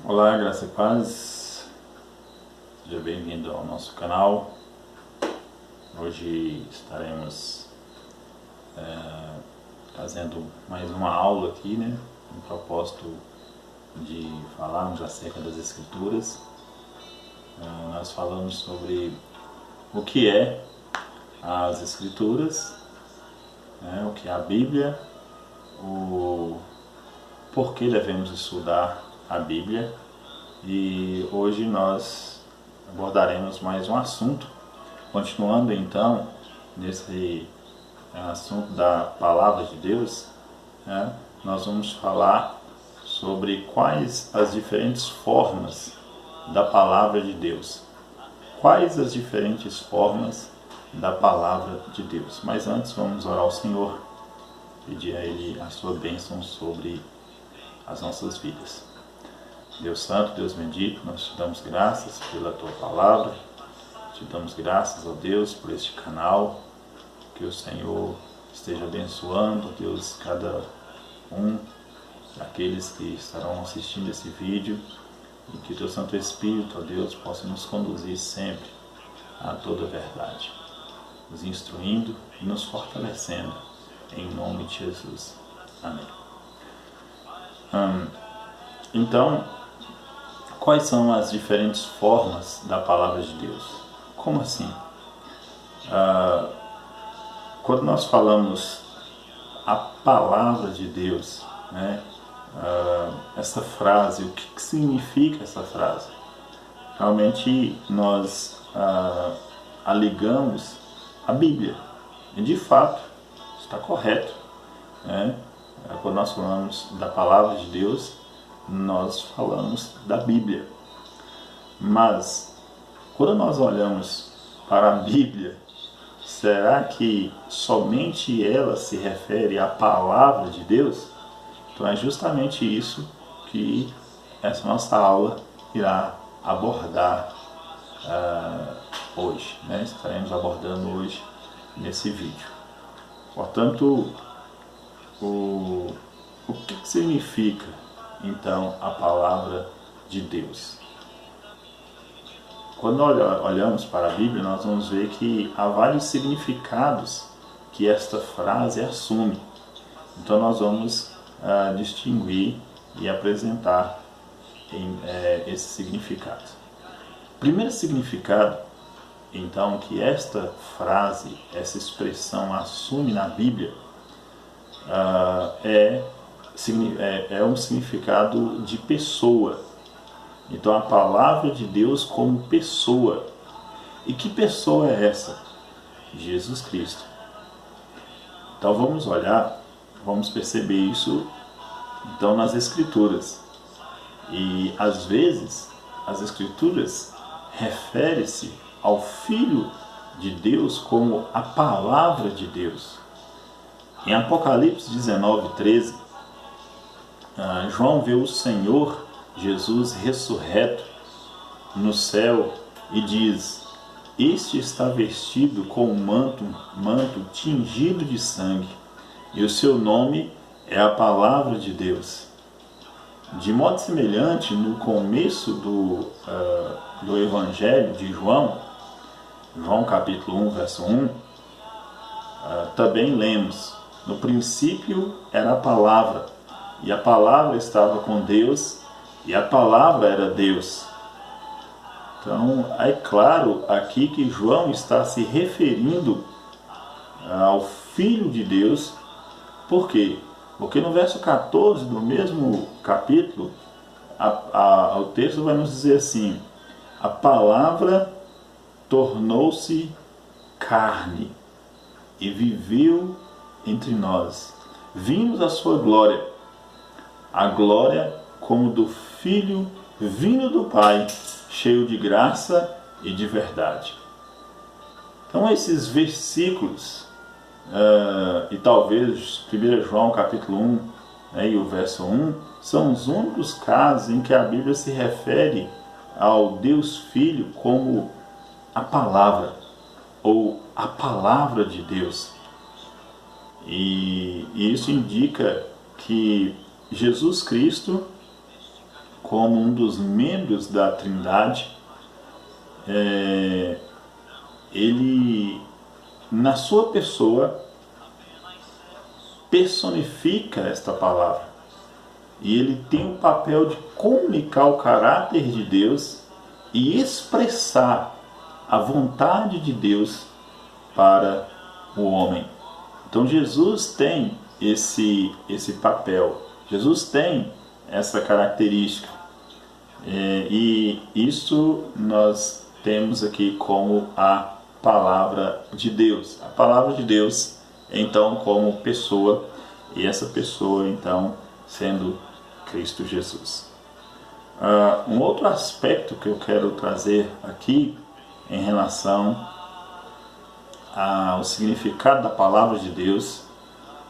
Olá, graça e paz, seja bem-vindo ao nosso canal. Hoje estaremos fazendo mais uma aula aqui, no propósito de falarmos acerca das Escrituras. Nós falamos sobre o que é as Escrituras, o que é a Bíblia, o porquê devemos estudar a Bíblia, e hoje nós abordaremos mais um assunto, continuando então nesse assunto da Palavra de Deus. Nós vamos falar sobre quais as diferentes formas da Palavra de Deus. Quais as diferentes formas da Palavra de Deus. Mas antes vamos orar ao Senhor, pedir a Ele a sua bênção sobre as nossas vidas. Deus Santo, Deus bendito, nós te damos graças pela Tua Palavra, te damos graças, ó Deus, por este canal, que o Senhor esteja abençoando, Deus, cada um daqueles que estarão assistindo esse vídeo, e que o Teu Santo Espírito, ó Deus, possa nos conduzir sempre a toda a verdade, nos instruindo e nos fortalecendo, em nome de Jesus. Amém. Então, quais são as diferentes formas da Palavra de Deus? Como assim? Quando nós falamos a Palavra de Deus, essa frase, o que significa essa frase? Realmente nós a ligamos à Bíblia, e de fato está correto. Quando nós falamos da Palavra de Deus, nós falamos da Bíblia. Mas, quando nós olhamos para a Bíblia, será que somente ela se refere à Palavra de Deus? Então é justamente isso que essa nossa aula irá abordar hoje. Estaremos abordando hoje nesse vídeo. Portanto, o que significa então a Palavra de Deus? Quando olhamos para a Bíblia, nós vamos ver que há vários significados que esta frase assume. Então nós vamos distinguir e apresentar esses significados. O primeiro significado, então, que esta frase, essa expressão assume na Bíblia, é um significado de pessoa. Então a Palavra de Deus como pessoa. E que pessoa é essa? Jesus Cristo. Então vamos olhar, vamos perceber isso então nas Escrituras. E às vezes as Escrituras referem-se ao Filho de Deus como a Palavra de Deus. Em Apocalipse 19:13, João vê o Senhor Jesus ressurreto no céu e diz: este está vestido com um manto tingido de sangue, e o seu nome é a Palavra de Deus. De modo semelhante, no começo do Evangelho de João capítulo 1, verso 1, também lemos: no princípio era a Palavra, e a Palavra estava com Deus, e a Palavra era Deus. Então, é claro aqui que João está se referindo ao Filho de Deus. Por quê? Porque no verso 14 do mesmo capítulo, o texto vai nos dizer assim: a Palavra tornou-se carne e viveu entre nós. Vimos a sua glória, a glória como do Filho vindo do Pai, cheio de graça e de verdade. Então esses versículos, e talvez 1 João capítulo 1 e o verso 1, são os únicos casos em que a Bíblia se refere ao Deus Filho como a Palavra, ou a Palavra de Deus. E isso indica que Jesus Cristo, como um dos membros da Trindade, ele, na sua pessoa, personifica esta palavra. E ele tem o papel de comunicar o caráter de Deus e expressar a vontade de Deus para o homem. Então Jesus tem esse papel, Jesus tem essa característica, e isso nós temos aqui como a palavra de Deus. A palavra de Deus, então, como pessoa, e essa pessoa, então, sendo Cristo Jesus. Um outro aspecto que eu quero trazer aqui em relação ao significado da palavra de Deus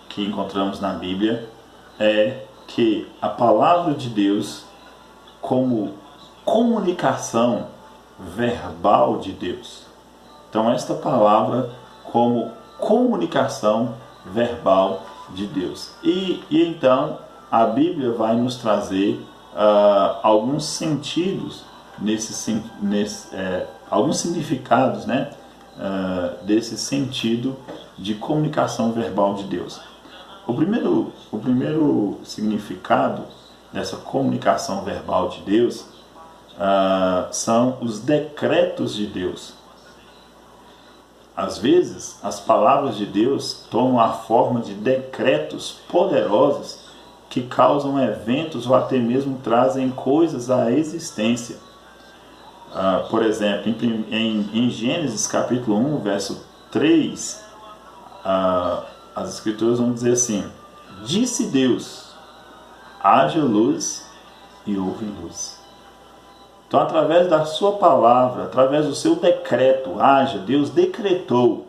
que encontramos na Bíblia é que a palavra de Deus, como comunicação verbal de Deus. Então, esta palavra como comunicação verbal de Deus. E então, a Bíblia vai nos trazer alguns sentidos, alguns significados, né, desse sentido de comunicação verbal de Deus. O primeiro significado dessa comunicação verbal de Deus são os decretos de Deus. Às vezes, as palavras de Deus tomam a forma de decretos poderosos que causam eventos ou até mesmo trazem coisas à existência. Por exemplo, em Gênesis capítulo 1, verso 3, as Escrituras vão dizer assim: disse Deus, haja luz e houve luz. Então, através da sua palavra, através do seu decreto, haja, Deus decretou.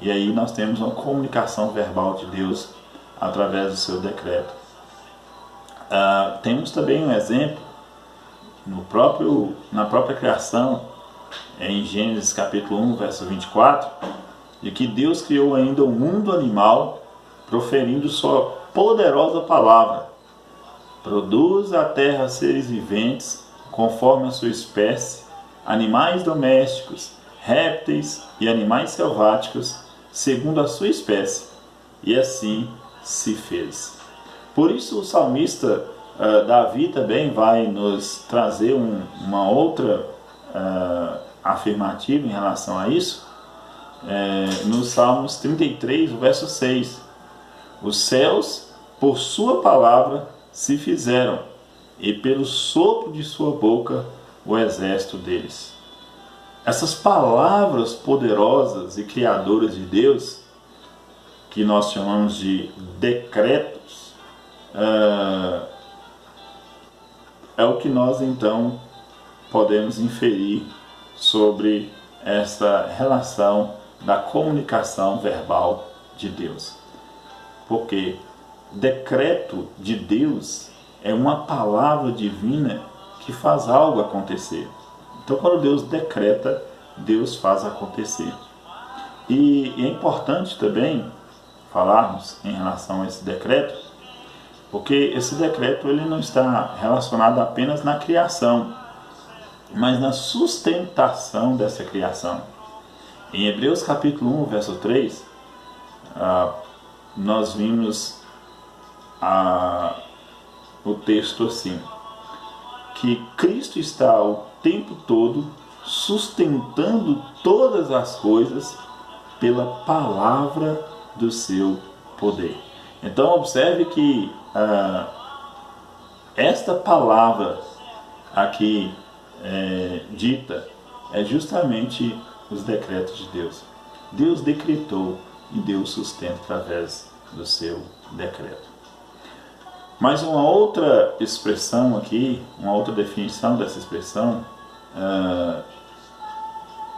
E aí nós temos uma comunicação verbal de Deus através do seu decreto. Temos também um exemplo na própria criação, em Gênesis capítulo 1, verso 24, de que Deus criou ainda o mundo animal, proferindo sua poderosa palavra: produz a terra seres viventes, conforme a sua espécie, animais domésticos, répteis e animais selváticos, segundo a sua espécie. E assim se fez. Por isso o salmista Davi também vai nos trazer uma outra afirmativa em relação a isso, nos Salmos 33, verso 6. Os céus, por sua palavra, se fizeram, e pelo sopro de sua boca o exército deles. Essas palavras poderosas e criadoras de Deus, que nós chamamos de decretos, é o que nós então podemos inferir sobre essa relação da comunicação verbal de Deus. Porque decreto de Deus é uma palavra divina que faz algo acontecer. Então, quando Deus decreta, Deus faz acontecer. E é importante também falarmos em relação a esse decreto, porque esse decreto ele não está relacionado apenas na criação, mas na sustentação dessa criação. Em Hebreus capítulo 1, verso 3, nós vimos o texto assim: que Cristo está o tempo todo sustentando todas as coisas pela palavra do seu poder. Então observe que esta palavra aqui dita é justamente os decretos de Deus. Deus decretou e Deus sustenta através do seu decreto. Mas uma outra expressão aqui, uma outra definição dessa expressão,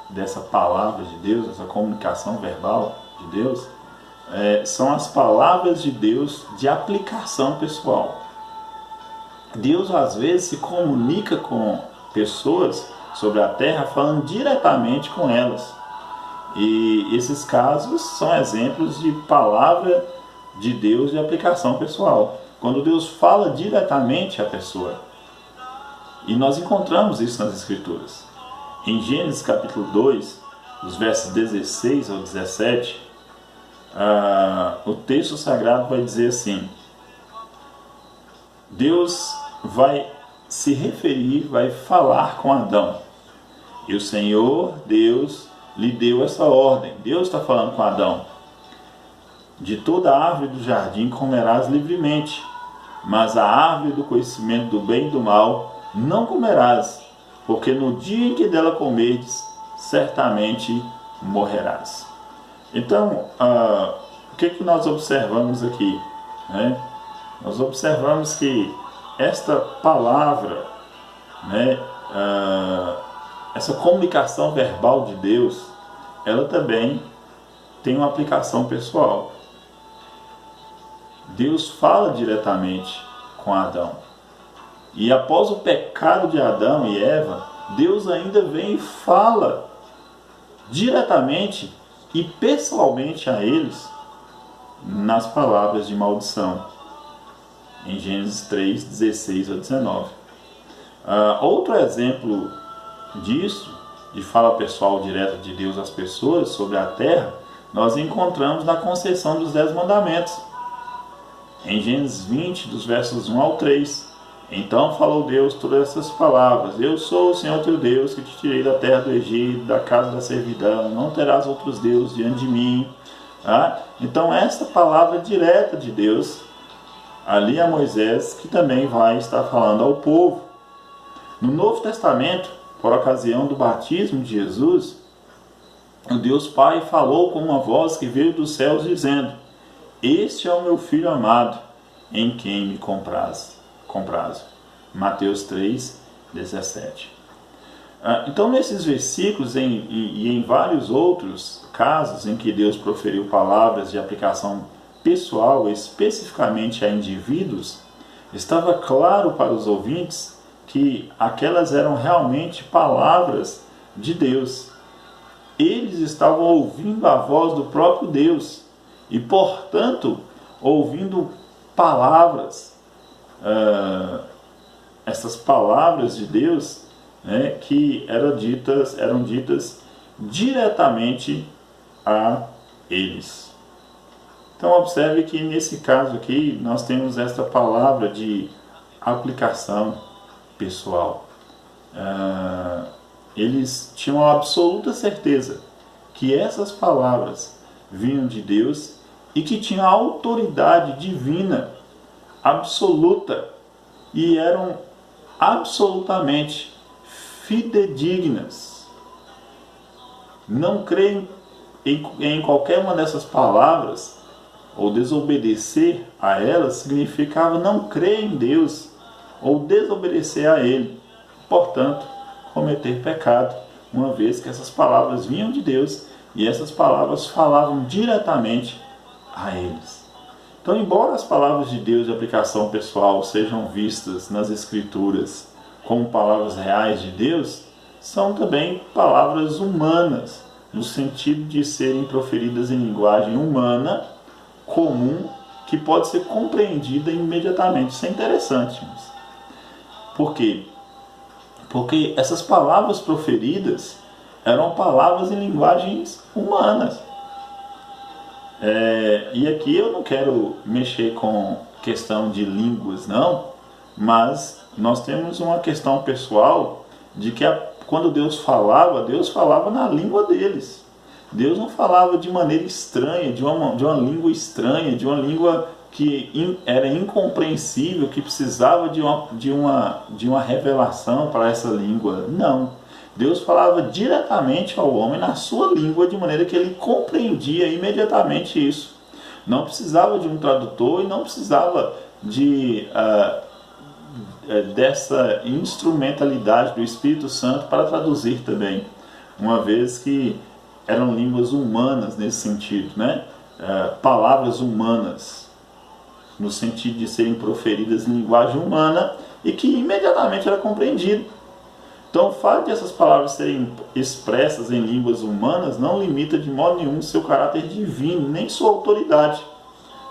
dessa palavra de Deus, essa comunicação verbal de Deus, são as palavras de Deus de aplicação pessoal. Deus às vezes se comunica com pessoas sobre a terra falando diretamente com elas. E esses casos são exemplos de palavra de Deus de aplicação pessoal. Quando Deus fala diretamente à pessoa. E nós encontramos isso nas Escrituras. Em Gênesis capítulo 2, os versos 16 ao 17, o texto sagrado vai dizer assim: Deus vai se referir, vai falar com Adão. E o Senhor Deus lhe deu essa ordem. Deus está falando com Adão: de toda árvore do jardim comerás livremente, mas a árvore do conhecimento do bem e do mal não comerás, porque no dia em que dela comerdes, certamente morrerás. Então, o que nós observamos aqui, né? Nós observamos que esta palavra, né, essa comunicação verbal de Deus, ela também tem uma aplicação pessoal. Deus fala diretamente com Adão. E após o pecado de Adão e Eva, Deus ainda vem e fala diretamente e pessoalmente a eles nas palavras de maldição. Em Gênesis 3, 16 a 19. Outro exemplo disso, de fala pessoal direta de Deus às pessoas sobre a terra, nós encontramos na concessão dos 10 mandamentos. Em Gênesis 20, dos versos 1 ao 3. Então falou Deus todas essas palavras: Eu sou o Senhor teu Deus, que te tirei da terra do Egito, da casa da servidão, não terás outros deuses diante de mim. Então essa palavra direta de Deus ali a Moisés, que também vai estar falando ao povo. No Novo Testamento, por ocasião do batismo de Jesus, o Deus Pai falou com uma voz que veio dos céus dizendo: Este é o meu Filho amado, em quem me comprazo. Mateus 3, 17. Então, nesses versículos e em vários outros casos em que Deus proferiu palavras de aplicação pessoal, especificamente a indivíduos, estava claro para os ouvintes que aquelas eram realmente palavras de Deus. Eles estavam ouvindo a voz do próprio Deus e, portanto, ouvindo palavras, essas palavras de Deus, né, que eram ditas diretamente a eles. Então observe que nesse caso aqui nós temos esta palavra de aplicação pessoal. Eles tinham a absoluta certeza que essas palavras vinham de Deus e que tinham a autoridade divina absoluta e eram absolutamente fidedignas. Não crer em qualquer uma dessas palavras ou desobedecer a elas significava não crer em Deus ou desobedecer a Ele, portanto, cometer pecado, uma vez que essas palavras vinham de Deus e essas palavras falavam diretamente a eles. Então, embora as palavras de Deus de aplicação pessoal sejam vistas nas Escrituras como palavras reais de Deus, são também palavras humanas, no sentido de serem proferidas em linguagem humana, comum, que pode ser compreendida imediatamente. Isso é interessante. Por quê? Porque essas palavras proferidas eram palavras em linguagens humanas. E aqui eu não quero mexer com questão de línguas, não, mas nós temos uma questão pessoal de que quando Deus falava na língua deles. Deus não falava de maneira estranha, de uma língua estranha, de uma língua que era incompreensível, que precisava de uma revelação para essa língua. Não. Deus falava diretamente ao homem na sua língua, de maneira que ele compreendia imediatamente isso. Não precisava de um tradutor e não precisava dessa instrumentalidade do Espírito Santo para traduzir também, uma vez que eram línguas humanas nesse sentido, né? Palavras humanas, no sentido de serem proferidas em linguagem humana e que imediatamente era compreendido. Então, o fato de essas palavras serem expressas em línguas humanas não limita de modo nenhum seu caráter divino, nem sua autoridade.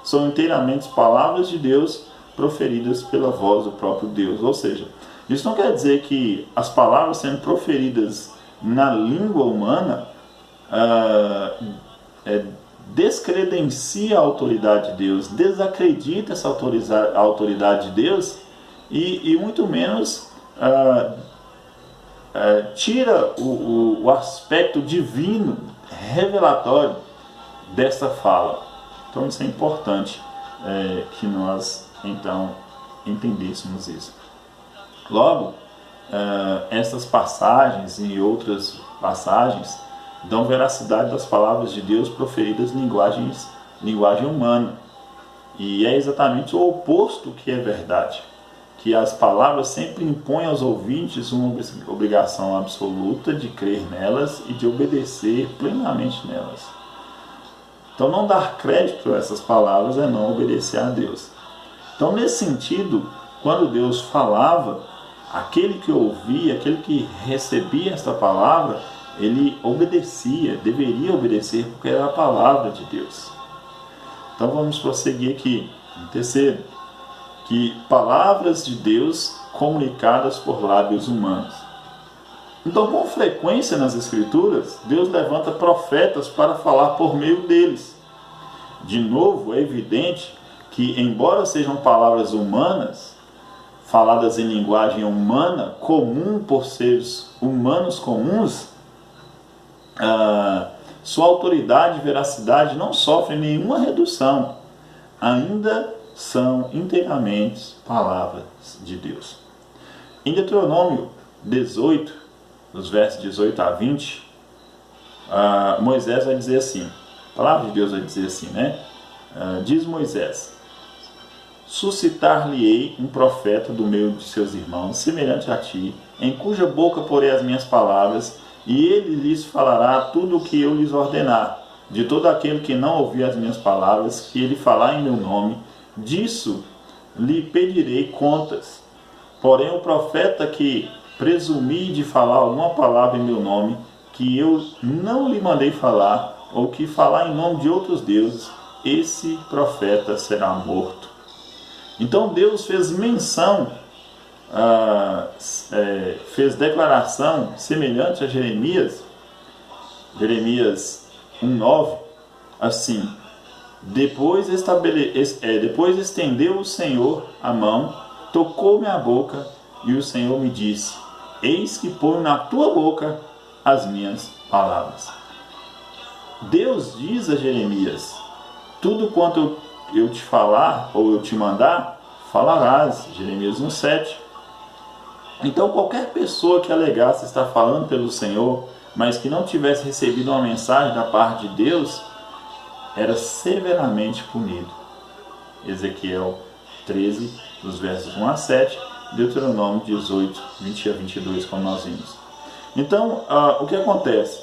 São inteiramente palavras de Deus proferidas pela voz do próprio Deus. Ou seja, isso não quer dizer que as palavras sendo proferidas na língua humana descredencia a autoridade de Deus, desacredita essa autoridade de Deus e muito menos tira o aspecto divino, revelatório dessa fala. Então isso é importante que nós então entendêssemos isso. Logo, essas passagens e outras passagens dão veracidade das palavras de Deus proferidas em linguagem humana. E é exatamente o oposto que é verdade, que as palavras sempre impõem aos ouvintes uma obrigação absoluta de crer nelas e de obedecer plenamente nelas. Então, não dar crédito a essas palavras é não obedecer a Deus. Então, nesse sentido, quando Deus falava, aquele que ouvia, aquele que recebia esta palavra, ele obedecia, deveria obedecer, porque era a palavra de Deus. Então vamos prosseguir aqui. Terceiro, que palavras de Deus comunicadas por lábios humanos. Então, com frequência nas Escrituras, Deus levanta profetas para falar por meio deles. De novo, é evidente que, embora sejam palavras humanas, faladas em linguagem humana, comum por seres humanos comuns, sua autoridade e veracidade não sofrem nenhuma redução. Ainda são inteiramente palavras de Deus. Em Deuteronômio 18, nos versos 18 a 20, Moisés vai dizer assim, a palavra de Deus vai dizer assim, né? Diz Moisés: suscitar-lhe-ei um profeta do meio de seus irmãos, semelhante a ti, em cuja boca porei as minhas palavras, e ele lhes falará tudo o que eu lhes ordenar. De todo aquele que não ouvir as minhas palavras, que ele falar em meu nome, disso lhe pedirei contas. Porém, o profeta que presumir de falar alguma palavra em meu nome, que eu não lhe mandei falar, ou que falar em nome de outros deuses, esse profeta será morto. Então Deus fez menção, fez declaração semelhante a Jeremias 1:9, assim: depois estendeu o Senhor a mão, tocou minha boca, e o Senhor me disse: eis que ponho na tua boca as minhas palavras. Deus diz a Jeremias: tudo quanto eu te falar ou eu te mandar, falarás. Jeremias 1:7. Então qualquer pessoa que alegasse estar falando pelo Senhor, mas que não tivesse recebido uma mensagem da parte de Deus, era severamente punido. Ezequiel 13, dos versos 1 a 7, Deuteronômio 18, 20 a 22, como nós vimos. Então, o que acontece?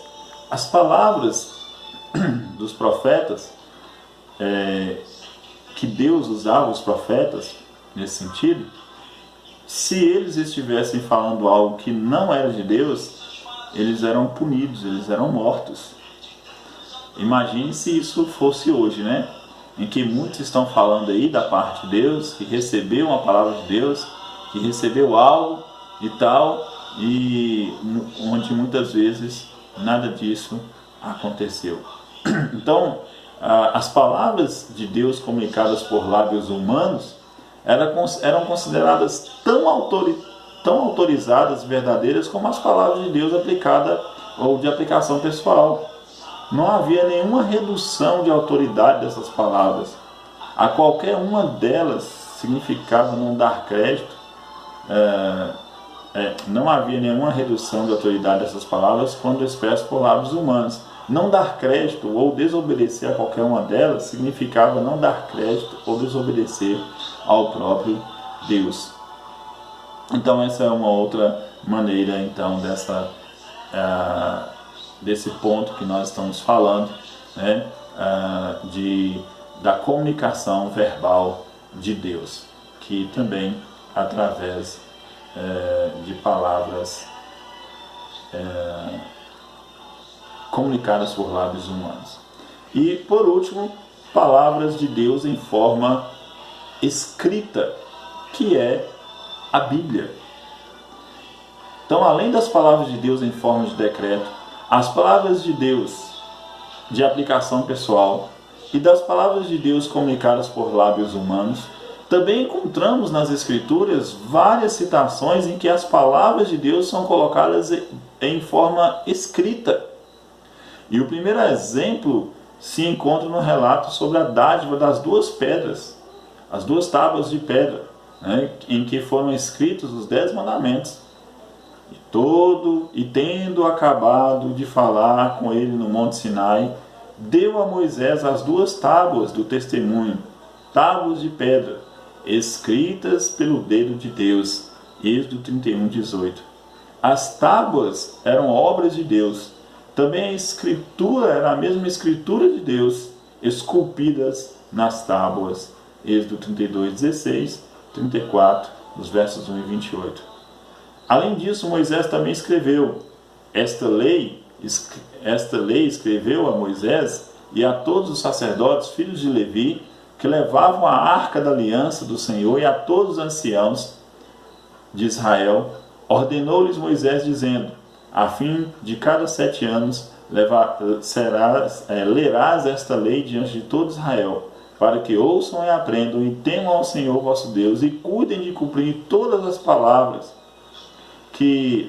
As palavras dos profetas, que Deus usava os profetas nesse sentido, se eles estivessem falando algo que não era de Deus, eles eram punidos, eles eram mortos. Imagine se isso fosse hoje, né? Em que muitos estão falando aí da parte de Deus, que recebeu uma palavra de Deus, que recebeu algo e tal, e onde muitas vezes nada disso aconteceu. Então, as palavras de Deus comunicadas por lábios humanos eram consideradas tão autorizadas e verdadeiras como as palavras de Deus aplicadas ou de aplicação pessoal. Não havia nenhuma redução de autoridade dessas palavras. A qualquer uma delas significava não dar crédito. Não havia nenhuma redução de autoridade dessas palavras quando expressas por lábios humanos. Não dar crédito ou desobedecer a qualquer uma delas significava não dar crédito ou desobedecer ao próprio Deus. Então essa é uma outra maneira então desse ponto que nós estamos falando, né, da comunicação verbal de Deus, que também através de palavras comunicadas por lábios humanos. E por último, palavras de Deus em forma escrita, que é a Bíblia. Então, além das palavras de Deus em forma de decreto, as palavras de Deus de aplicação pessoal e das palavras de Deus comunicadas por lábios humanos, também encontramos nas Escrituras várias citações em que as palavras de Deus são colocadas em forma escrita. E o primeiro exemplo se encontra no relato sobre a dádiva das duas pedras, as duas tábuas de pedra, né, em que foram escritos os 10 mandamentos. E tendo acabado de falar com ele no Monte Sinai, deu a Moisés as duas tábuas do testemunho, tábuas de pedra, escritas pelo dedo de Deus. Êxodo 31:18. As tábuas eram obras de Deus. Também a escritura era a mesma escritura de Deus, esculpidas nas tábuas. Êxodo 32:16, 34, os versos 1 e 28. Além disso, Moisés também escreveu. Esta lei escreveu a Moisés e a todos os sacerdotes, filhos de Levi, que levavam a arca da aliança do Senhor, e a todos os anciãos de Israel. Ordenou-lhes Moisés, dizendo: a fim de cada 7 anos lerás esta lei diante de todo Israel, para que ouçam e aprendam e temam ao Senhor vosso Deus, e cuidem de cumprir todas as palavras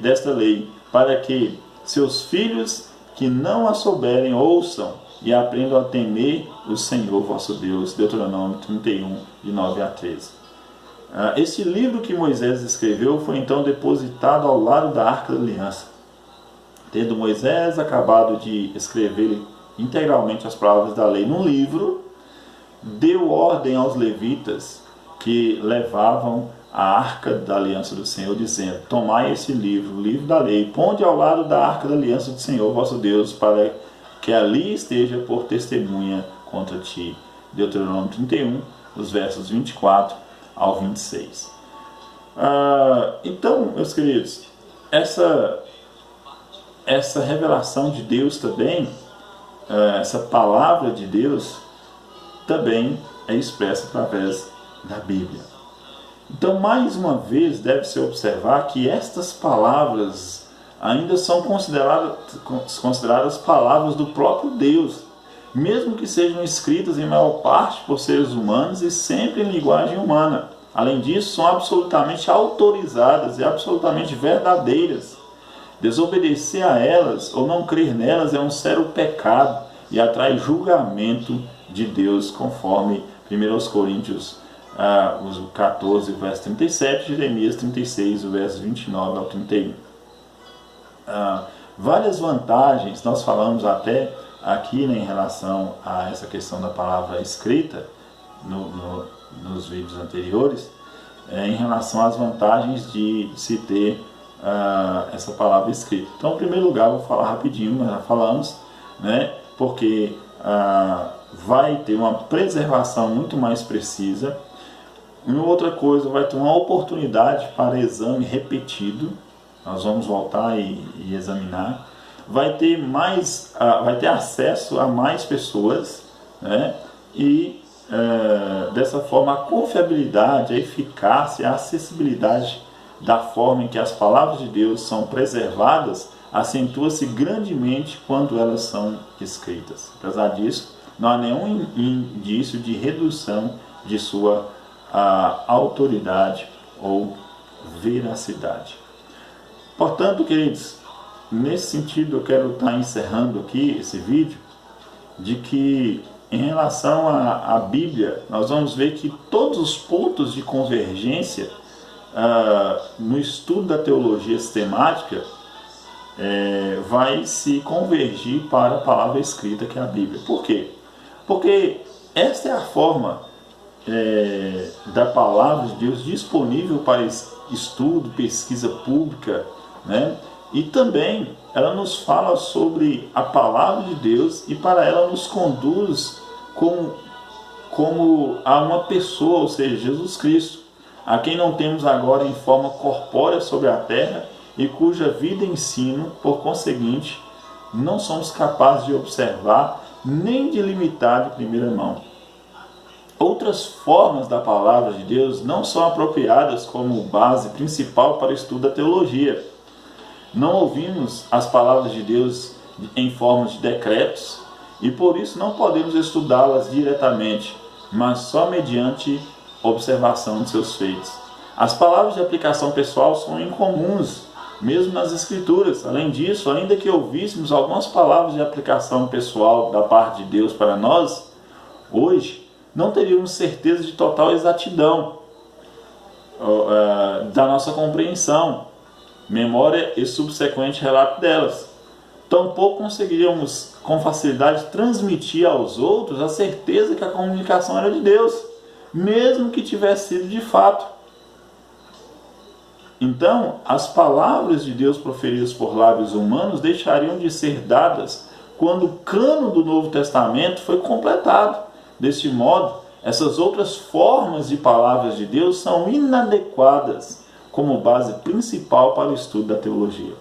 desta lei, para que seus filhos que não a souberem ouçam e aprendam a temer o Senhor vosso Deus. Deuteronômio 31, de 9 a 13. Este livro que Moisés escreveu foi então depositado ao lado da Arca da Aliança. Tendo Moisés acabado de escrever integralmente as palavras da lei num livro, deu ordem aos levitas que levavam a Arca da Aliança do Senhor, dizendo: tomai esse livro, o livro da lei, ponde ao lado da Arca da Aliança do Senhor vosso Deus, para que ali esteja por testemunha contra ti. Deuteronômio 31, os versos 24 ao 26. Então, meus queridos, essa revelação de Deus também, essa palavra de Deus, também é expressa através da Bíblia. Então, mais uma vez, deve-se observar que estas palavras ainda são consideradas palavras do próprio Deus, mesmo que sejam escritas em maior parte por seres humanos e sempre em linguagem humana. Além disso, são absolutamente autorizadas e absolutamente verdadeiras. Desobedecer a elas ou não crer nelas é um sério pecado e atrai julgamento de Deus, conforme 1 Coríntios 14, verso 37, Jeremias 36, verso 29 ao 31. Várias vantagens, nós falamos até aqui, né, em relação a essa questão da palavra escrita, nos vídeos anteriores, em relação às vantagens de se ter essa palavra escrita. Então, em primeiro lugar, vou falar rapidinho, nós já falamos, né, porque vai ter uma preservação muito mais precisa. Uma outra coisa, vai ter uma oportunidade para exame repetido. Nós vamos voltar e examinar. Vai ter acesso a mais pessoas, né? E dessa forma a confiabilidade, a eficácia, a acessibilidade da forma em que as palavras de Deus são preservadas acentua-se grandemente quando elas são escritas. Apesar disso, não há nenhum indício de redução de sua autoridade ou veracidade. Portanto, queridos, nesse sentido eu quero estar encerrando aqui esse vídeo, de que em relação à Bíblia, nós vamos ver que todos os pontos de convergência no estudo da teologia sistemática vai se convergir para a palavra escrita, que é a Bíblia. Por quê? Porque esta é a forma da palavra de Deus disponível para estudo, pesquisa pública, né? E também ela nos fala sobre a palavra de Deus e para ela nos conduz como a uma pessoa, ou seja, Jesus Cristo, a quem não temos agora em forma corpórea sobre a terra e cuja vida e ensino, por conseguinte, não somos capazes de observar nem de limitar de primeira mão. outras formas da palavra de Deus não são apropriadas como base principal para o estudo da teologia. Não ouvimos as palavras de Deus em forma de decretos e por isso não podemos estudá-las diretamente, mas só mediante observação de seus feitos. As palavras de aplicação pessoal são incomuns, mesmo nas Escrituras. Além disso, ainda que ouvíssemos algumas palavras de aplicação pessoal da parte de Deus para nós, hoje não teríamos certeza de total exatidão da nossa compreensão, memória e subsequente relato delas. Tampouco conseguiríamos com facilidade transmitir aos outros a certeza que a comunicação era de Deus, mesmo que tivesse sido de fato. Então, as palavras de Deus proferidas por lábios humanos deixariam de ser dadas quando o cano do Novo Testamento foi completado. Deste modo, essas outras formas de palavras de Deus são inadequadas como base principal para o estudo da teologia.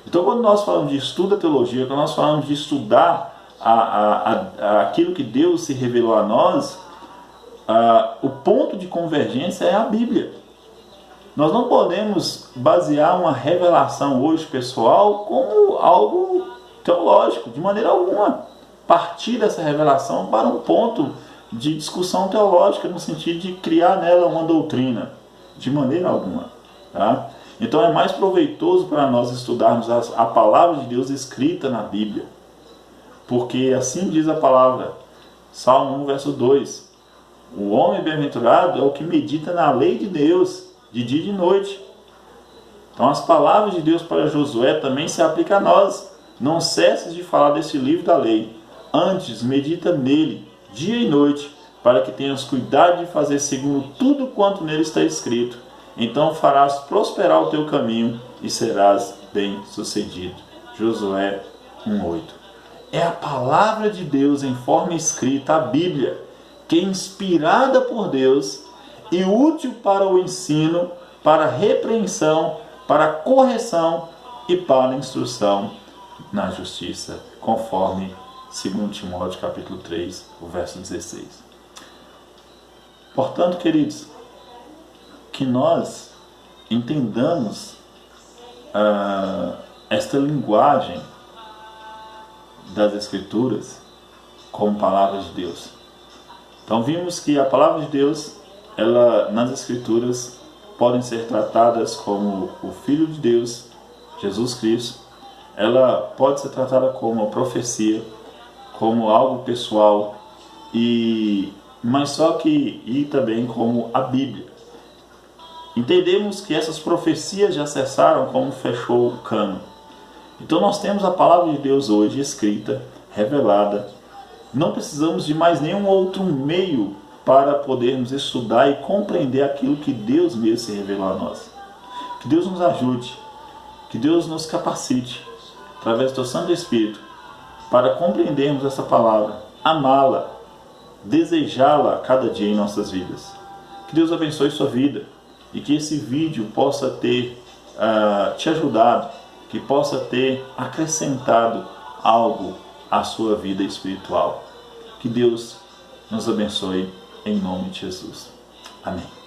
Então, quando nós falamos de estudo da teologia, quando nós falamos de estudar aquilo que Deus se revelou a nós, o ponto de convergência é a Bíblia. Nós não podemos basear uma revelação hoje pessoal como algo teológico, de maneira alguma. Partir dessa revelação para um ponto de discussão teológica, no sentido de criar nela uma doutrina, de maneira alguma. Tá? Então é mais proveitoso para nós estudarmos a palavra de Deus escrita na Bíblia. Porque assim diz a palavra, Salmo 1, verso 2. O homem bem-aventurado é o que medita na lei de Deus, de dia e de noite. Então as palavras de Deus para Josué também se aplicam a nós. Não cesses de falar desse livro da lei. Antes, medita nele, dia e noite, para que tenhas cuidado de fazer segundo tudo quanto nele está escrito. Então farás prosperar o teu caminho e serás bem-sucedido. Josué 1:8. É a palavra de Deus em forma escrita, a Bíblia, que é inspirada por Deus e útil para o ensino, para a repreensão, para a correção e para a instrução na justiça, conforme 2 Timóteo capítulo 3, o verso 16. Portanto, queridos, que nós entendamos esta linguagem das Escrituras como palavras de Deus. Então vimos que a palavra de Deus, nas Escrituras, podem ser tratadas como o Filho de Deus, Jesus Cristo. Ela pode ser tratada como uma profecia, como algo pessoal, mas só que e também como a Bíblia. Entendemos que essas profecias já cessaram como fechou o cano. Então nós temos a palavra de Deus hoje escrita, revelada. Não precisamos de mais nenhum outro meio para podermos estudar e compreender aquilo que Deus mesmo se revelou a nós. Que Deus nos ajude, que Deus nos capacite, através do seu Santo Espírito, para compreendermos essa palavra, amá-la, desejá-la a cada dia em nossas vidas. Que Deus abençoe sua vida e que esse vídeo possa ter te ajudado, que possa ter acrescentado algo à sua vida espiritual. Que Deus nos abençoe em nome de Jesus. Amém.